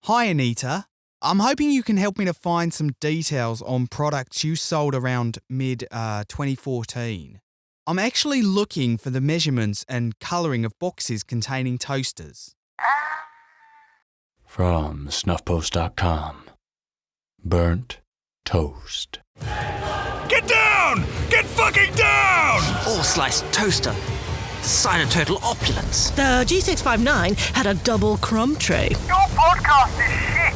Hi, Anita. I'm hoping you can help me to find some details on products you sold around mid-2014. I'm actually looking for the measurements and colouring of boxes containing toasters. From snuffpost.com. Burnt toast. Get down! Get fucking down! All-sliced toaster. The sign of total opulence. The G659 had a double crumb tray. Your podcast is shit!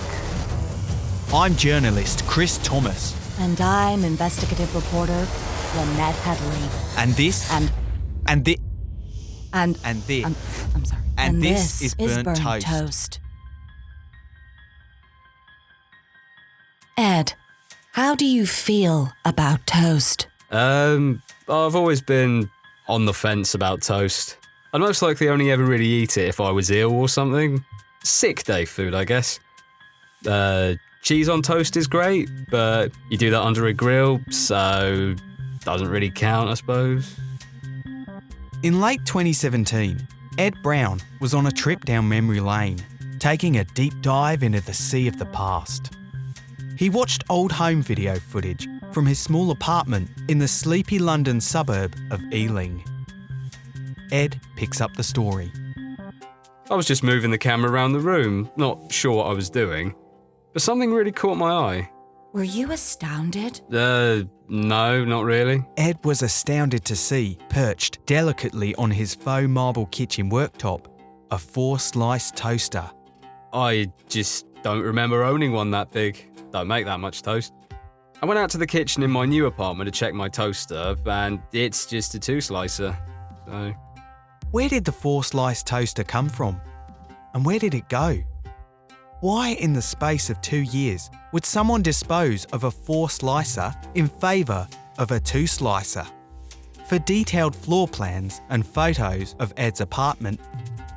I'm journalist Chris Thomas. And I'm investigative reporter Lynette Headley. And this... And this... I'm sorry. And this is Burnt Burnt Toast. Ed, how do you feel about toast? I've always been on the fence about toast. I'd most likely only ever really eat it if I was ill or something. Sick day food, I guess. Cheese on toast is great, but you do that under a grill, so doesn't really count, I suppose. In late 2017, Ed Brown was on a trip down memory lane, taking a deep dive into the sea of the past. He watched old home video footage from his small apartment in the sleepy London suburb of Ealing. Ed picks up the story. I was just moving the camera around the room, not sure what I was doing, but something really caught my eye. Were you astounded? No, not really. Ed was astounded to see, perched delicately on his faux marble kitchen worktop, a 4-slice toaster. I just don't remember owning one that big. Don't make that much toast. I went out to the kitchen in my new apartment to check my toaster, and it's just a 2-slicer. So, Where did the 4-slice toaster come from? And where did it go? Why in the space of 2 years would someone dispose of a 4-slicer in favour of a 2-slicer? For detailed floor plans and photos of Ed's apartment,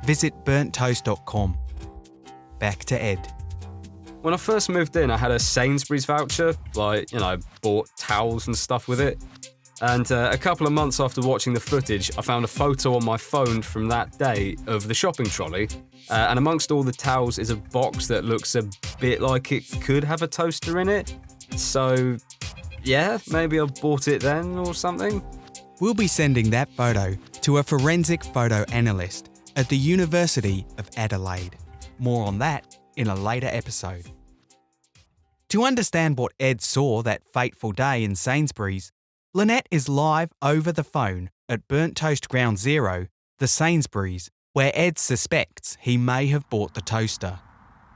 visit burnttoast.com. Back to Ed. when I first moved in, I had a Sainsbury's voucher, bought towels and stuff with it. And a couple of months after watching the footage, I found a photo on my phone from that day of the shopping trolley. And amongst all the towels is a box that looks a bit like it could have a toaster in it. So, yeah, maybe I bought it then or something. We'll be sending that photo to a forensic photo analyst at the University of Adelaide. More on that in a later episode. To understand what Ed saw that fateful day in Sainsbury's, Lynette is live over the phone at Burnt Toast Ground Zero, the Sainsbury's, where Ed suspects he may have bought the toaster.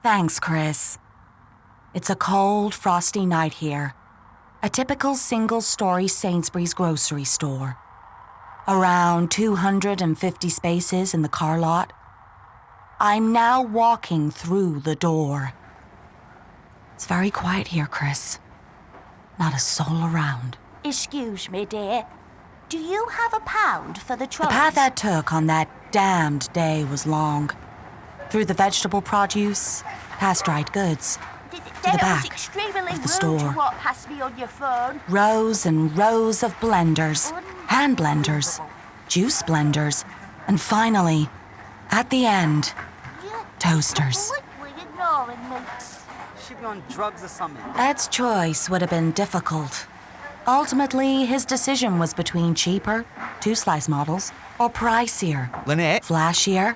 Thanks, Chris. It's a cold, frosty night here. A typical single-story Sainsbury's grocery store. Around 250 spaces in the car lot. I'm now walking through the door. It's very quiet here, Chris. Not a soul around. Excuse me, dear. Do you have £1 for the The trolleys? path I took on that damned day was long. Through the vegetable produce, past dried goods, Then the it was back extremely of the rude store. to walk past me on your phone. rows and rows of blenders, hand blenders, juice blenders, and finally, at the end, You're toasters. completely ignoring me. She be on drugs or something. Ed's choice would have been difficult. Ultimately, his decision was between cheaper, 2-slice models, or pricier, Lynette, flashier,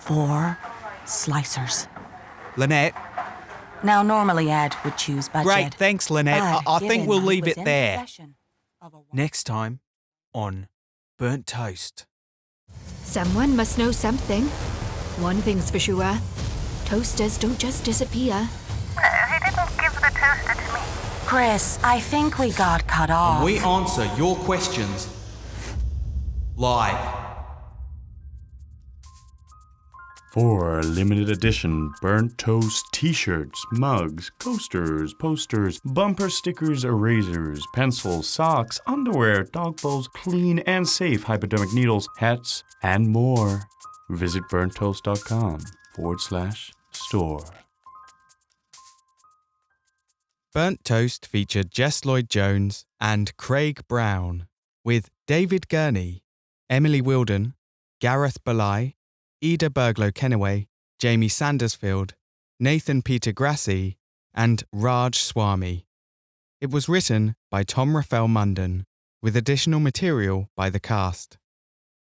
4-slicers. Lynette. Now, normally Ed would choose budget. Great, thanks, Lynette. but I think given we'll he leave was it in there. possession of a- Next time on Burnt Toast. Someone must know something. One thing's for sure. Toasters don't just disappear. He didn't give the toaster to me. Chris, I think we got cut off. We answer your questions live. For limited edition Burnt Toast t-shirts, mugs, coasters, posters, bumper stickers, erasers, pencils, socks, underwear, dog bowls, clean and safe hypodermic needles, hats, and more. Visit burnttoast.com/store. Burnt Toast featured Jess Lloyd-Jones and Craig Brown, with David Gurney, Emily Wilden, Gareth Belay, Ida Berglow-Kennaway, Jamie Sandersfield, Nathan Peter Grassi, and Raj Swami. It was written by Tom Raphael Munden, with additional material by the cast.